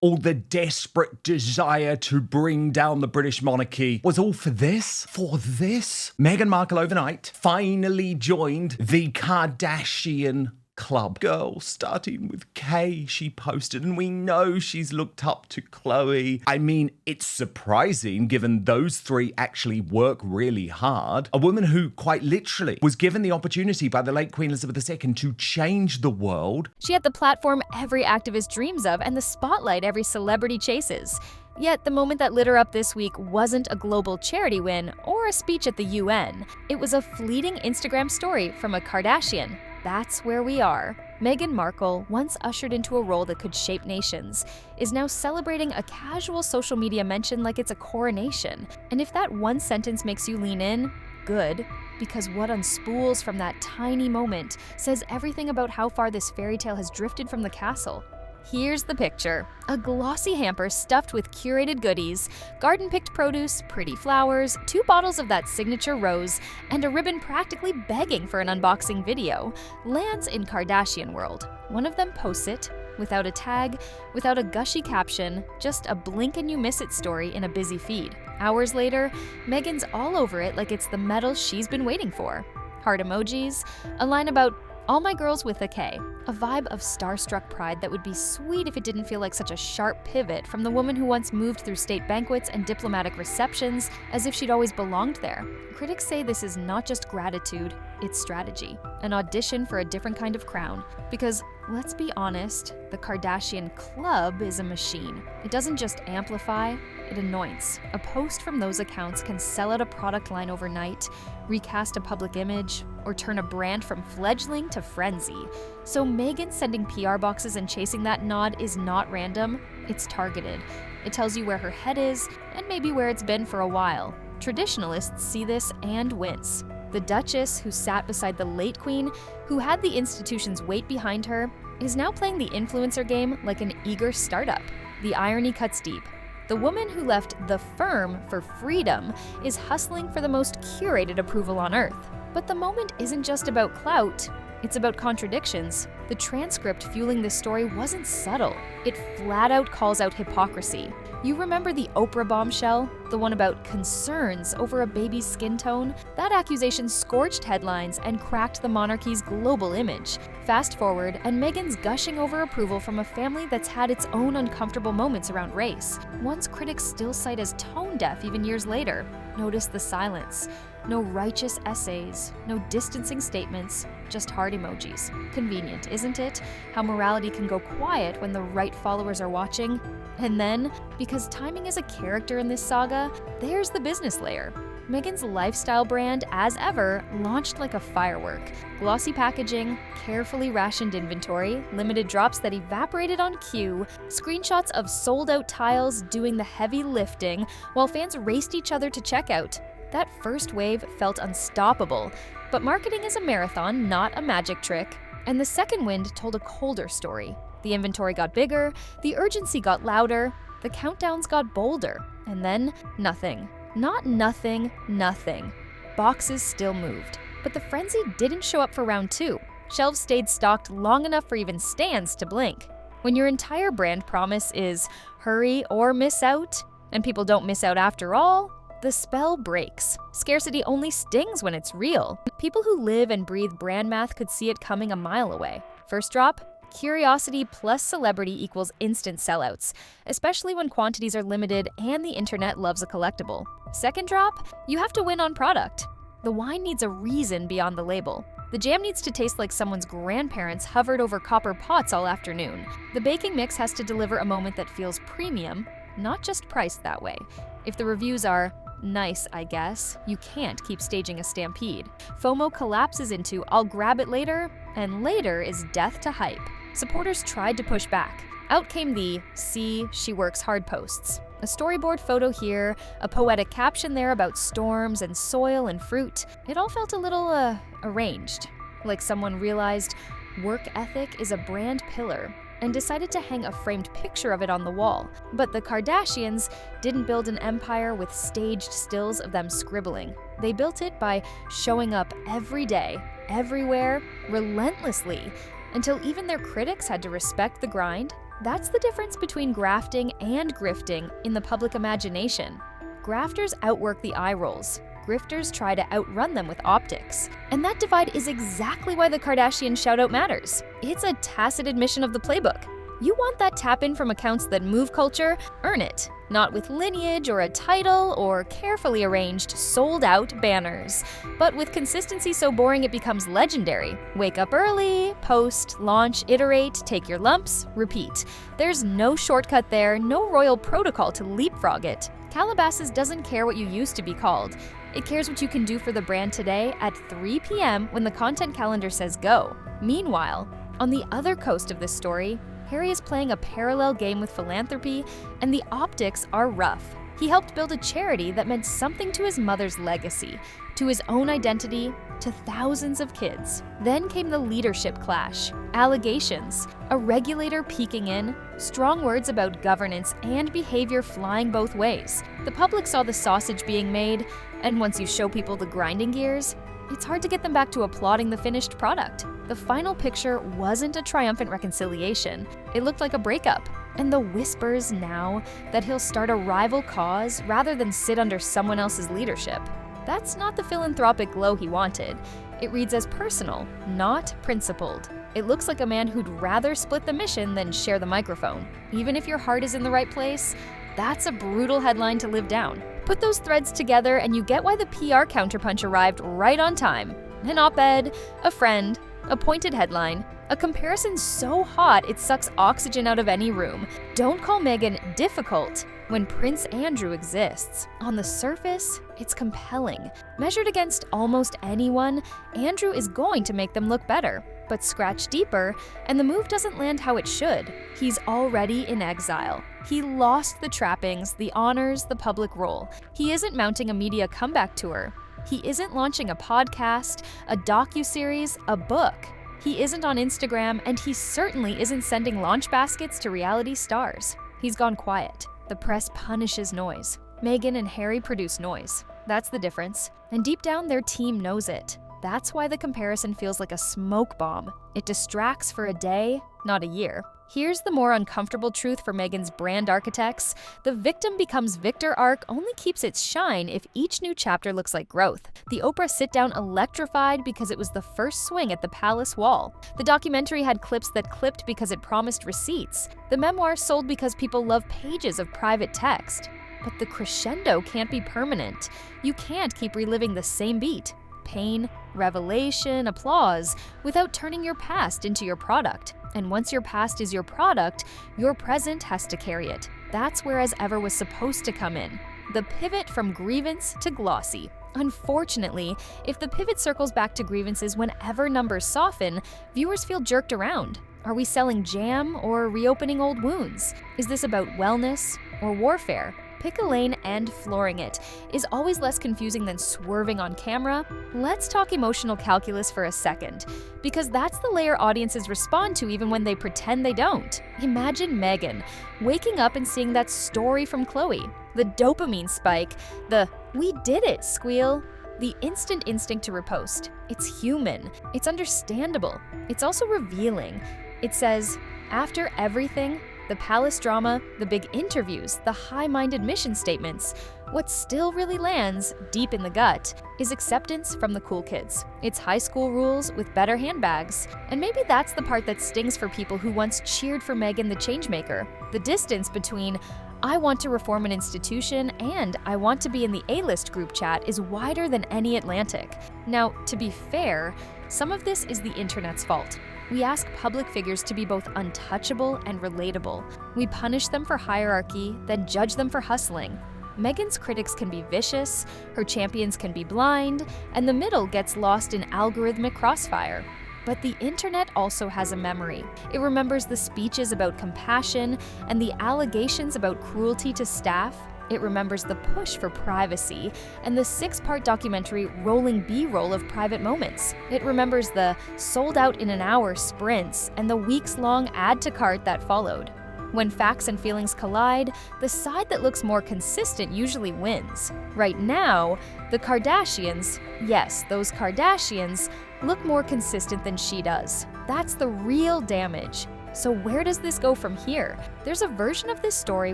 all the desperate desire to bring down the British monarchy was all for this? For this? Meghan Markle overnight finally joined the Kardashian club. Girl, starting with K, she posted, and we know she's looked up to Khloé. I mean, it's surprising given those three actually work really hard. A woman who quite literally was given the opportunity by the late Queen Elizabeth II to change the world. She had the platform every activist dreams of and the spotlight every celebrity chases. Yet the moment that lit her up this week wasn't a global charity win or a speech at the UN. It was a fleeting Instagram story from a Kardashian. That's where we are. Meghan Markle, once ushered into a role that could shape nations, is now celebrating a casual social media mention like it's a coronation. And if that one sentence makes you lean in, good, because what unspools from that tiny moment says everything about how far this fairy tale has drifted from the castle. Here's the picture. A glossy hamper stuffed with curated goodies, garden-picked produce, pretty flowers, 2 bottles of that signature rose, and a ribbon practically begging for an unboxing video, lands in Kardashian world. One of them posts it, without a tag, without a gushy caption, just a blink and you miss it story in a busy feed. Hours later, Meghan's all over it like it's the medal she's been waiting for. Heart emojis, a line about all my girls with a K, a vibe of starstruck pride that would be sweet if it didn't feel like such a sharp pivot from the woman who once moved through state banquets and diplomatic receptions as if she'd always belonged there. Critics say this is not just gratitude, it's strategy, an audition for a different kind of crown. Because, let's be honest, the Kardashian club is a machine. It doesn't just amplify, it anoints. A post from those accounts can sell out a product line overnight, recast a public image, or turn a brand from fledgling to frenzy. So Meghan sending PR boxes and chasing that nod is not random, it's targeted. It tells you where her head is, and maybe where it's been for a while. Traditionalists see this and wince. The Duchess, who sat beside the late Queen, who had the institution's weight behind her, is now playing the influencer game like an eager startup. The irony cuts deep. The woman who left the firm for freedom is hustling for the most curated approval on earth. But the moment isn't just about clout, it's about contradictions. The transcript fueling this story wasn't subtle. It flat out calls out hypocrisy. You remember the Oprah bombshell? The one about concerns over a baby's skin tone? That accusation scorched headlines and cracked the monarchy's global image. Fast forward, and Meghan's gushing over approval from a family that's had its own uncomfortable moments around race. Ones critics still cite as tone-deaf even years later. Notice the silence. No righteous essays, no distancing statements, just heart emojis. Convenient, isn't it? How morality can go quiet when the right followers are watching. And then, because timing is a character in this saga, there's the business layer. Meghan's lifestyle brand, as ever, launched like a firework. Glossy packaging, carefully rationed inventory, limited drops that evaporated on cue, screenshots of sold-out tiles doing the heavy lifting while fans raced each other to checkout. That first wave felt unstoppable, but marketing is a marathon, not a magic trick. And the second wind told a colder story. The inventory got bigger, the urgency got louder, the countdowns got bolder, and then nothing. Not nothing, nothing. Boxes still moved, but the frenzy didn't show up for round 2. Shelves stayed stocked long enough for even stands to blink. When your entire brand promise is hurry or miss out, and people don't miss out after all, the spell breaks. Scarcity only stings when it's real. People who live and breathe brand math could see it coming a mile away. First drop, curiosity plus celebrity equals instant sellouts, especially when quantities are limited and the internet loves a collectible. Second drop, you have to win on product. The wine needs a reason beyond the label. The jam needs to taste like someone's grandparents hovered over copper pots all afternoon. The baking mix has to deliver a moment that feels premium, not just priced that way. If the reviews are nice, I guess, you can't keep staging a stampede. FOMO collapses into I'll grab it later, and later is death to hype. Supporters tried to push back. Out came the see, she works hard posts. A storyboard photo here, a poetic caption there about storms and soil and fruit. It all felt a little, arranged. Like someone realized work ethic is a brand pillar and decided to hang a framed picture of it on the wall. But the Kardashians didn't build an empire with staged stills of them scribbling. They built it by showing up every day, everywhere, relentlessly, until even their critics had to respect the grind. That's the difference between grafting and grifting in the public imagination. Grafters outwork the eye rolls. Grifters try to outrun them with optics. And that divide is exactly why the Kardashian shoutout matters. It's a tacit admission of the playbook. You want that tap-in from accounts that move culture? Earn it. Not with lineage or a title or carefully arranged, sold-out banners. But with consistency so boring it becomes legendary. Wake up early, post, launch, iterate, take your lumps, repeat. There's no shortcut there, no royal protocol to leapfrog it. Calabasas doesn't care what you used to be called. It cares what you can do for the brand today at 3 p.m. when the content calendar says go. Meanwhile, on the other coast of this story, Harry is playing a parallel game with philanthropy, and the optics are rough. He helped build a charity that meant something to his mother's legacy, to his own identity, to thousands of kids. Then came the leadership clash, allegations, a regulator peeking in, strong words about governance and behavior flying both ways. The public saw the sausage being made, and once you show people the grinding gears, it's hard to get them back to applauding the finished product. The final picture wasn't a triumphant reconciliation. It looked like a breakup. And the whispers now that he'll start a rival cause rather than sit under someone else's leadership. That's not the philanthropic glow he wanted. It reads as personal, not principled. It looks like a man who'd rather split the mission than share the microphone. Even if your heart is in the right place, that's a brutal headline to live down. Put those threads together and you get why the PR counterpunch arrived right on time. An op-ed, a friend, a pointed headline, a comparison so hot it sucks oxygen out of any room. Don't call Meghan difficult when Prince Andrew exists. On the surface, it's compelling. Measured against almost anyone, Andrew is going to make them look better. But scratch deeper, and the move doesn't land how it should. He's already in exile. He lost the trappings, the honors, the public role. He isn't mounting a media comeback tour. He isn't launching a podcast, a docuseries, a book. He isn't on Instagram, and he certainly isn't sending launch baskets to reality stars. He's gone quiet. The press punishes noise. Meghan and Harry produce noise. That's the difference. And deep down, their team knows it. That's why the comparison feels like a smoke bomb. It distracts for a day, not a year. Here's the more uncomfortable truth for Meghan's brand architects. The victim becomes victor arc only keeps its shine if each new chapter looks like growth. The Oprah sit-down electrified because it was the first swing at the palace wall. The documentary had clips that clipped because it promised receipts. The memoir sold because people love pages of private text. But the crescendo can't be permanent. You can't keep reliving the same beat. Pain, revelation, applause, without turning your past into your product. And once your past is your product, your present has to carry it. That's where As Ever was supposed to come in. The pivot from grievance to glossy. Unfortunately, if the pivot circles back to grievances whenever numbers soften, viewers feel jerked around. Are we selling jam or reopening old wounds? Is this about wellness or warfare? Pick a lane and flooring it is always less confusing than swerving on camera. Let's talk emotional calculus for a second, because that's the layer audiences respond to even when they pretend they don't. Imagine Meghan waking up and seeing that story from Khloé, the dopamine spike, the "we did it" squeal, the instant instinct to repost. It's human, it's understandable, it's also revealing. It says, after everything, the palace drama, the big interviews, the high-minded mission statements, what still really lands, deep in the gut, is acceptance from the cool kids. It's high school rules with better handbags. And maybe that's the part that stings for people who once cheered for Meghan the changemaker. The distance between I want to reform an institution and I want to be in the A-list group chat is wider than any Atlantic. Now, to be fair, some of this is the internet's fault. We ask public figures to be both untouchable and relatable. We punish them for hierarchy, then judge them for hustling. Meghan's critics can be vicious, her champions can be blind, and the middle gets lost in algorithmic crossfire. But the internet also has a memory. It remembers the speeches about compassion and the allegations about cruelty to staff. It remembers the push for privacy and the 6-part documentary rolling B-roll of private moments. It remembers the sold out in an hour sprints and the weeks-long add to cart that followed. When facts and feelings collide, the side that looks more consistent usually wins. Right now, the Kardashians, yes, those Kardashians, look more consistent than she does. That's the real damage. So where does this go from here? There's a version of this story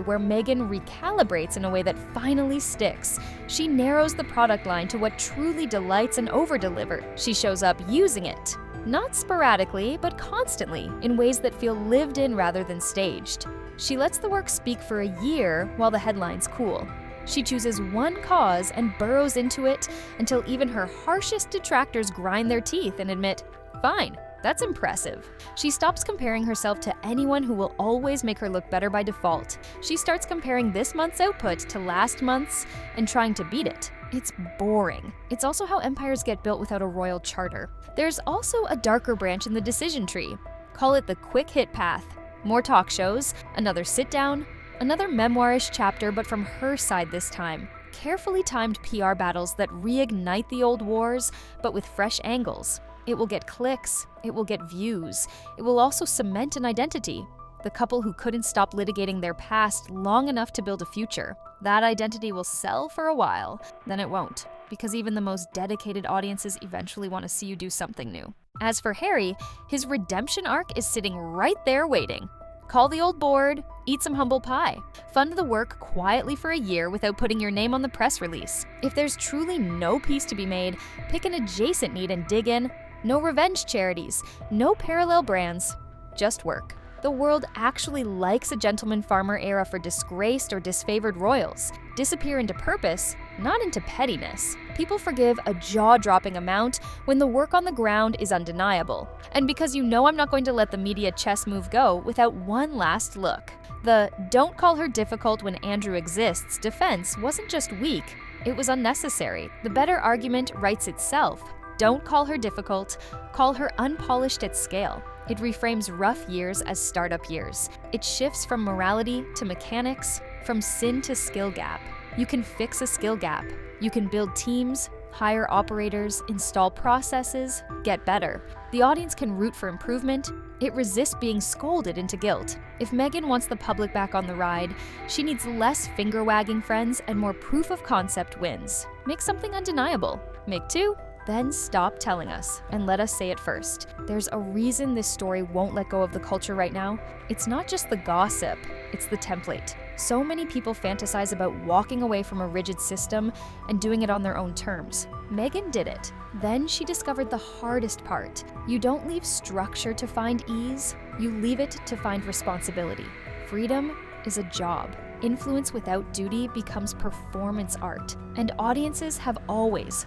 where Meghan recalibrates in a way that finally sticks. She narrows the product line to what truly delights and over-delivers. She shows up using it. Not sporadically, but constantly, in ways that feel lived in rather than staged. She lets the work speak for a year while the headlines cool. She chooses one cause and burrows into it until even her harshest detractors grind their teeth and admit, fine, that's impressive. She stops comparing herself to anyone who will always make her look better by default. She starts comparing this month's output to last month's and trying to beat it. It's boring. It's also how empires get built without a royal charter. There's also a darker branch in the decision tree. Call it the quick hit path. More talk shows, another sit down, another memoirish chapter, but from her side this time. Carefully timed PR battles that reignite the old wars, but with fresh angles. It will get clicks, it will get views, it will also cement an identity. The couple who couldn't stop litigating their past long enough to build a future. That identity will sell for a while, then it won't, because even the most dedicated audiences eventually want to see you do something new. As for Harry, his redemption arc is sitting right there waiting. Call the old board, eat some humble pie. Fund the work quietly for a year without putting your name on the press release. If there's truly no peace to be made, pick an adjacent need and dig in. No revenge charities, no parallel brands, just work. The world actually likes a gentleman farmer era for disgraced or disfavored royals. Disappear into purpose, not into pettiness. People forgive a jaw-dropping amount when the work on the ground is undeniable. And because you know I'm not going to let the media chess move go without one last look. The "don't call her difficult when Andrew exists" defense wasn't just weak, it was unnecessary. The better argument writes itself. Don't call her difficult, call her unpolished at scale. It reframes rough years as startup years. It shifts from morality to mechanics, from sin to skill gap. You can fix a skill gap. You can build teams, hire operators, install processes, get better. The audience can root for improvement. It resists being scolded into guilt. If Meghan wants the public back on the ride, she needs less finger-wagging friends and more proof of concept wins. Make something undeniable. Make two. Then stop telling us and let us say it first. There's a reason this story won't let go of the culture right now. It's not just the gossip, it's the template. So many people fantasize about walking away from a rigid system and doing it on their own terms. Meghan did it. Then she discovered the hardest part. You don't leave structure to find ease, you leave it to find responsibility. Freedom is a job. Influence without duty becomes performance art. And audiences have always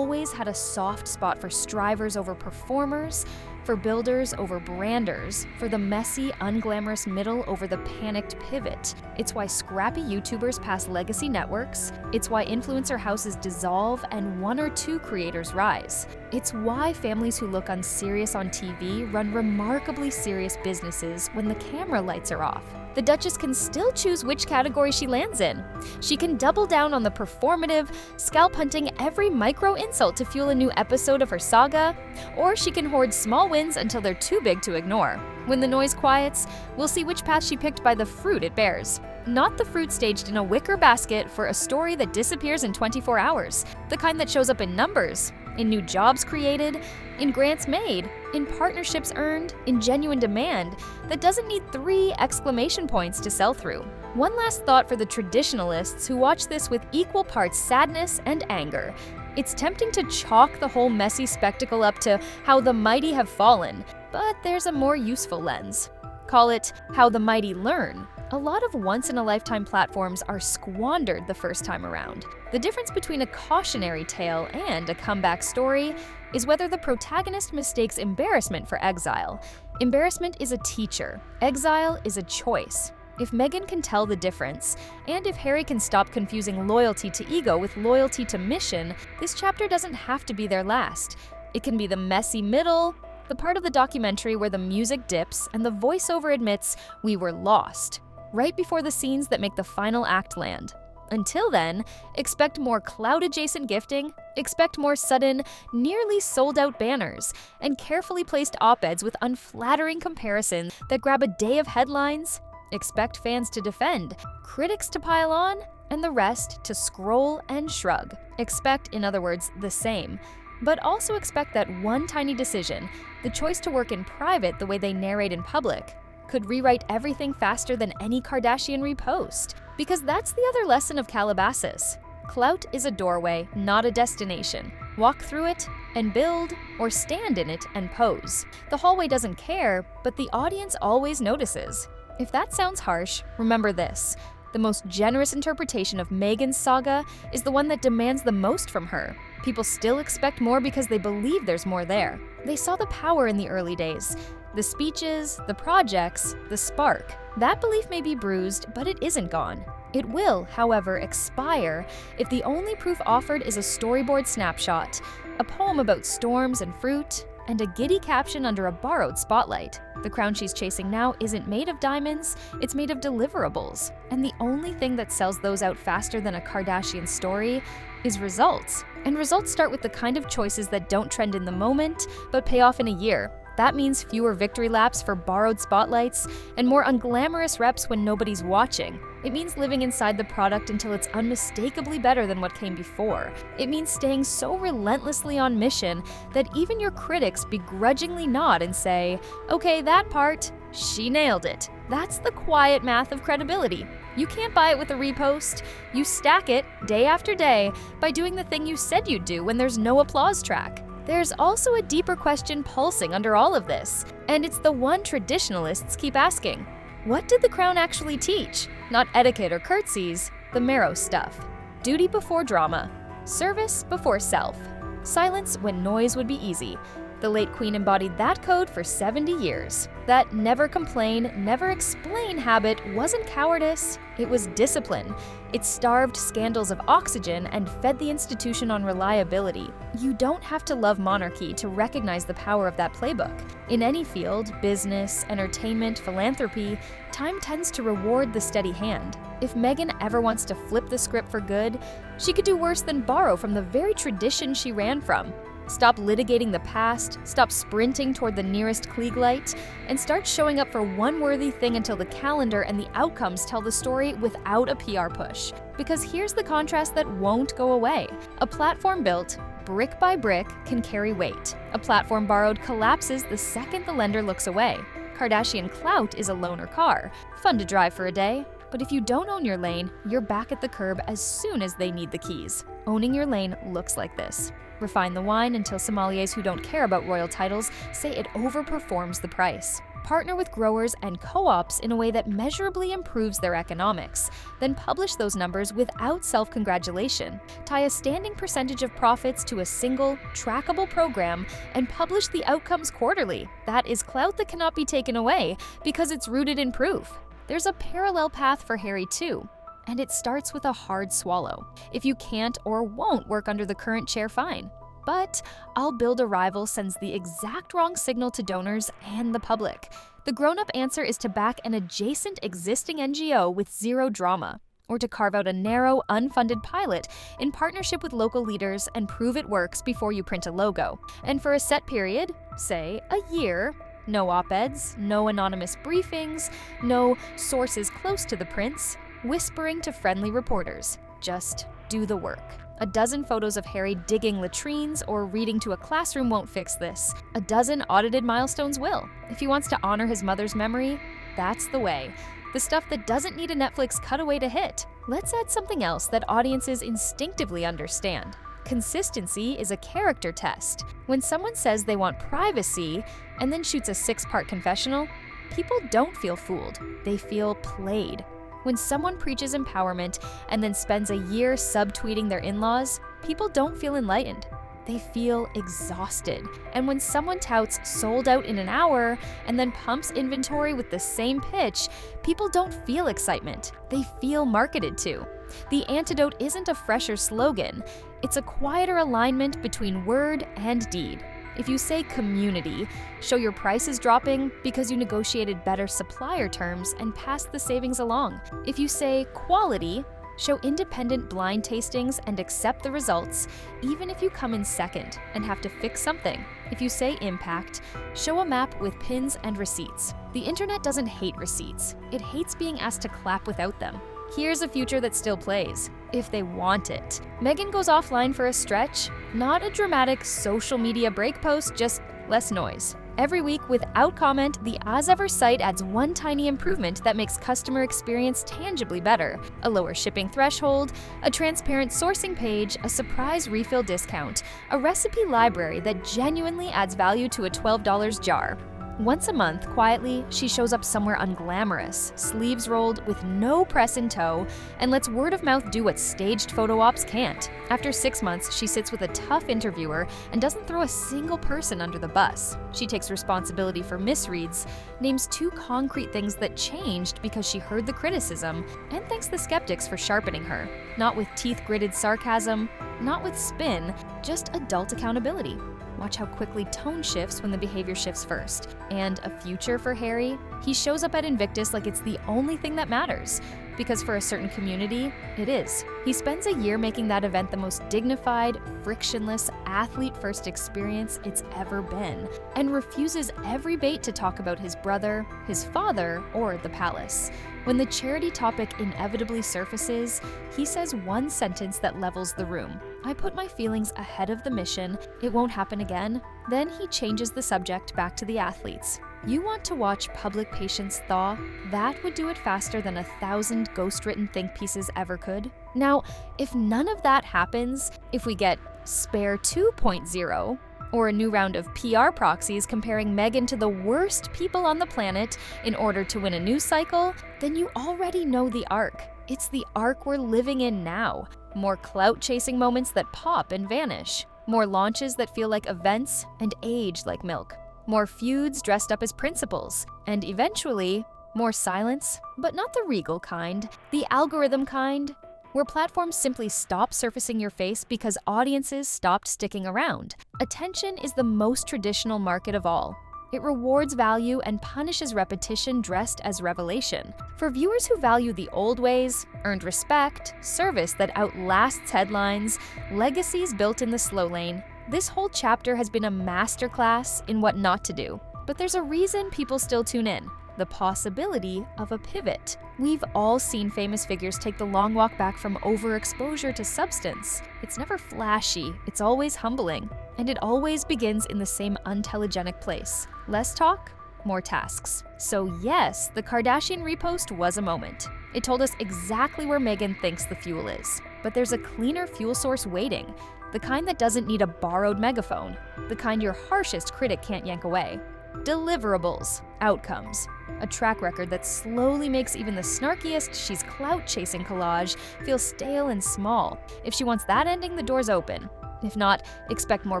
had a soft spot for strivers over performers, for builders over branders, for the messy, unglamorous middle over the panicked pivot. It's why scrappy YouTubers pass legacy networks. It's why influencer houses dissolve and one or two creators rise. It's why families who look unserious on TV run remarkably serious businesses when the camera lights are off. The Duchess can still choose which category she lands in. She can double down on the performative, scalp hunting every micro insult to fuel a new episode of her saga, or she can hoard small wins until they're too big to ignore. When the noise quiets, we'll see which path she picked by the fruit it bears. Not the fruit staged in a wicker basket for a story that disappears in 24 hours. The kind that shows up in numbers, in new jobs created, in grants made, in partnerships earned, in genuine demand that doesn't need 3 exclamation points to sell through. One last thought for the traditionalists who watch this with equal parts sadness and anger. It's tempting to chalk the whole messy spectacle up to how the mighty have fallen, but there's a more useful lens. Call it how the mighty learn. A lot of once-in-a-lifetime platforms are squandered the first time around. The difference between a cautionary tale and a comeback story is whether the protagonist mistakes embarrassment for exile. Embarrassment is a teacher. Exile is a choice. If Meghan can tell the difference, and if Harry can stop confusing loyalty to ego with loyalty to mission, this chapter doesn't have to be their last. It can be the messy middle, the part of the documentary where the music dips and the voiceover admits we were lost, right before the scenes that make the final act land. Until then, expect more Clout-adjacent gifting, expect more sudden, nearly sold-out banners, and carefully placed op-eds with unflattering comparisons that grab a day of headlines. Expect fans to defend, critics to pile on, and the rest to scroll and shrug. Expect, in other words, the same. But also expect that one tiny decision, the choice to work in private the way they narrate in public, could rewrite everything faster than any Kardashian repost. Because that's the other lesson of Calabasas. Clout is a doorway, not a destination. Walk through it and build, or stand in it and pose. The hallway doesn't care, but the audience always notices. If that sounds harsh, remember this. The most generous interpretation of Meghan's saga is the one that demands the most from her. People still expect more because they believe there's more there. They saw the power in the early days. The speeches, the projects, the spark. That belief may be bruised, but it isn't gone. It will, however, expire if the only proof offered is a storyboard snapshot, a poem about storms and fruit, and a giddy caption under a borrowed spotlight. The crown she's chasing now isn't made of diamonds, it's made of deliverables. And the only thing that sells those out faster than a Kardashian story is results. And results start with the kind of choices that don't trend in the moment, but pay off in a year. That means fewer victory laps for borrowed spotlights and more unglamorous reps when nobody's watching. It means living inside the product until it's unmistakably better than what came before. It means staying so relentlessly on mission that even your critics begrudgingly nod and say, "Okay, that part, she nailed it." That's the quiet math of credibility. You can't buy it with a repost. You stack it day after day by doing the thing you said you'd do when there's no applause track. There's also a deeper question pulsing under all of this, and it's the one traditionalists keep asking. What did the crown actually teach? Not etiquette or curtsies, the marrow stuff. Duty before drama, service before self, silence when noise would be easy. The late queen embodied that code for 70 years. That never complain, never explain habit wasn't cowardice, it was discipline. It starved scandals of oxygen and fed the institution on reliability. You don't have to love monarchy to recognize the power of that playbook. In any field, business, entertainment, philanthropy, time tends to reward the steady hand. If Meghan ever wants to flip the script for good, she could do worse than borrow from the very tradition she ran from. Stop litigating the past, stop sprinting toward the nearest Klieg light, and start showing up for one worthy thing until the calendar and the outcomes tell the story without a PR push. Because here's the contrast that won't go away. A platform built, brick by brick, can carry weight. A platform borrowed collapses the second the lender looks away. Kardashian clout is a loaner car, fun to drive for a day. But if you don't own your lane, you're back at the curb as soon as they need the keys. Owning your lane looks like this. Refine the wine until sommeliers who don't care about royal titles say it overperforms the price. Partner with growers and co-ops in a way that measurably improves their economics. Then publish those numbers without self-congratulation. Tie a standing percentage of profits to a single, trackable program and publish the outcomes quarterly. That is clout that cannot be taken away because it's rooted in proof. There's a parallel path for Harry too. And it starts with a hard swallow. If you can't or won't work under the current chair, fine. But I'll build a rival sends the exact wrong signal to donors and the public. The grown-up answer is to back an adjacent existing NGO with zero drama, or to carve out a narrow, unfunded pilot in partnership with local leaders and prove it works before you print a logo. And for a set period, say a year, no op-eds, no anonymous briefings, no sources close to the prince, whispering to friendly reporters. Just do the work. A dozen photos of Harry digging latrines or reading to a classroom won't fix this. A dozen audited milestones will. If he wants to honor his mother's memory, that's the way. The stuff that doesn't need a Netflix cutaway to hit. Let's add something else that audiences instinctively understand. Consistency is a character test. When someone says they want privacy and then shoots a 6-part confessional, people don't feel fooled. They feel played. When someone preaches empowerment and then spends a year subtweeting their in-laws, people don't feel enlightened. They feel exhausted. And when someone touts sold out in an hour and then pumps inventory with the same pitch, people don't feel excitement. They feel marketed to. The antidote isn't a fresher slogan. It's a quieter alignment between word and deed. If you say community, show your prices dropping because you negotiated better supplier terms and passed the savings along. If you say quality, show independent blind tastings and accept the results, even if you come in second and have to fix something. If you say impact, show a map with pins and receipts. The internet doesn't hate receipts. It hates being asked to clap without them. Here's a future that still plays, if they want it. Meghan goes offline for a stretch, not a dramatic social media break post, just less noise. Every week, without comment, the As Ever site adds one tiny improvement that makes customer experience tangibly better. A lower shipping threshold, a transparent sourcing page, a surprise refill discount, a recipe library that genuinely adds value to a $12 jar. Once a month, quietly, she shows up somewhere unglamorous, sleeves rolled with no press in tow, and lets word of mouth do what staged photo ops can't. After 6 months, she sits with a tough interviewer and doesn't throw a single person under the bus. She takes responsibility for misreads, names 2 concrete things that changed because she heard the criticism, and thanks the skeptics for sharpening her. Not with teeth-gritted sarcasm, not with spin, just adult accountability. Watch how quickly tone shifts when the behavior shifts first. And a future for Harry? He shows up at Invictus like it's the only thing that matters. Because for a certain community, it is. He spends a year making that event the most dignified, frictionless, athlete-first experience it's ever been, and refuses every bait to talk about his brother, his father, or the palace. When the charity topic inevitably surfaces, he says one sentence that levels the room. I put my feelings ahead of the mission, it won't happen again. Then he changes the subject back to the athletes. You want to watch public patience thaw? That would do it faster than 1,000 ghost-written think pieces ever could. Now, if none of that happens, if we get Spare 2.0, or a new round of PR proxies comparing Meghan to the worst people on the planet in order to win a news cycle, then you already know the arc. It's the arc we're living in now. More clout-chasing moments that pop and vanish. More launches that feel like events and age like milk. More feuds dressed up as principles. And eventually, more silence, but not the regal kind, the algorithm kind, where platforms simply stop surfacing your face because audiences stopped sticking around. Attention is the most traditional market of all. It rewards value and punishes repetition dressed as revelation. For viewers who value the old ways, earned respect, service that outlasts headlines, legacies built in the slow lane, this whole chapter has been a masterclass in what not to do. But there's a reason people still tune in: the possibility of a pivot. We've all seen famous figures take the long walk back from overexposure to substance. It's never flashy, it's always humbling, and it always begins in the same untelegenic place. Less talk, more tasks. So yes, the Kardashian repost was a moment. It told us exactly where Meghan thinks the fuel is. But there's a cleaner fuel source waiting, the kind that doesn't need a borrowed megaphone, the kind your harshest critic can't yank away. Deliverables, outcomes. A track record that slowly makes even the snarkiest "she's clout-chasing" collage feel stale and small. If she wants that ending, the door's open. If not, expect more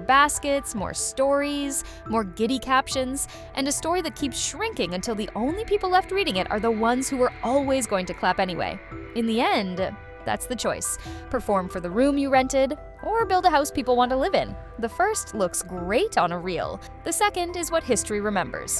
baskets, more stories, more giddy captions, and a story that keeps shrinking until the only people left reading it are the ones who were always going to clap anyway. In the end, that's the choice. Perform for the room you rented, or build a house people want to live in. The first looks great on a reel. The second is what history remembers.